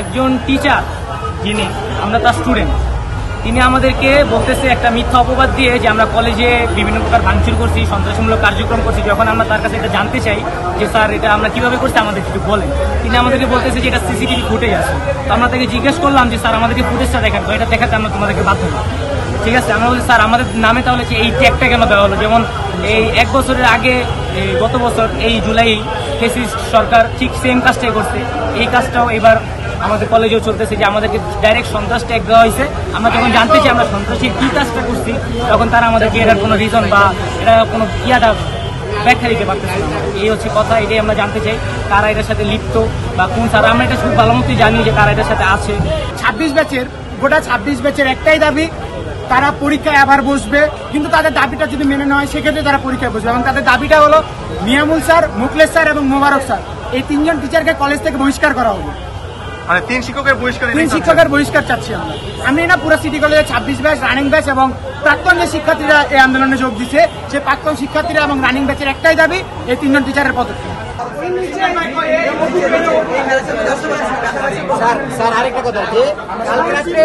একজন টিচার যিনি আমরা তার স্টুডেন্ট, তিনি আমাদেরকে বলতেছে একটা মিথ্যা অপবাদ দিয়ে যে আমরা কলেজে বিভিন্ন প্রকার ভাঙচুর করছি, সন্ত্রাসমূলক কার্যক্রম করছি। যখন আমরা তার কাছে এটা জানতে চাই যে স্যার এটা আমরা কিভাবে করছি আমাদের একটু বলেন, তিনি আমাদেরকে বলতেছে যে এটা সিসিটিভি ফুটেজ আছে। তো আমরা তাকে জিজ্ঞেস করলাম যে স্যার আমাদেরকে ফুটেজটা দেখান, তো এটা দেখাতে আমরা তোমাদেরকে বাধ্য না। ঠিক আছে, আমরা বলছি স্যার আমাদের নামে তাহলে এই ট্যাগটা কেন দেওয়া হলো? যেমন এই 1 বছরের আগে গত বছর এই জুলাই ফ্যাসিস্ট সরকার ঠিক সেম কাজটাই করছে, এই কাজটাও এবার আমাদের কলেজেও চলতেছে যে আমাদেরকে ডাইরেক্ট সন্ত্রাস ট্যাগ দেওয়া হয়েছে। আমরা যখন জানতে চাই আমরা সন্ত্রাসীর কী কাজটা করছি, তখন তারা আমাদেরকে এটার কোনো রিজন বা এটা কোনো ইয়াটা ব্যাখ্যা দিতে পারতেছে না। এই হচ্ছে কথা, এটাই আমরা জানতে চাই কারা এটার সাথে লিপ্ত বা কোন স্যার। আমরা এটা খুব ভালো মতোই জানি যে কারা এটার সাথে আছে। 26 ব্যাচের গোটা 26 ব্যাচের একটাই দাবি, তারা পরীক্ষায় আবার বসবে, কিন্তু তাদের দাবিটা যদি মেনে নেওয়া হয় সেক্ষেত্রে তারা পরীক্ষায় বসবে। এবং তাদের দাবিটা হলো নিয়ামুল স্যার, মুখলেস স্যার এবং মোবারক স্যার, এই 3 জন টিচারকে কলেজ থেকে বহিষ্কার করা হবে। মানে 3 শিক্ষকের বহিষ্কার চাচ্ছি আমরা। আমি না পুরো সিটি কলেজে 26 ব্যাচ, রানিং ব্যাচ এবং প্রাক্তন যে শিক্ষার্থীরা এই আন্দোলনে যোগ দিচ্ছে, সে প্রাক্তন শিক্ষার্থীরা এবং রানিং ব্যাচের একটাই দাবি, এই 3 জন টিচারের পদত্যাগ। স্যার আরেকটা কথা যে কালকে রাত্রে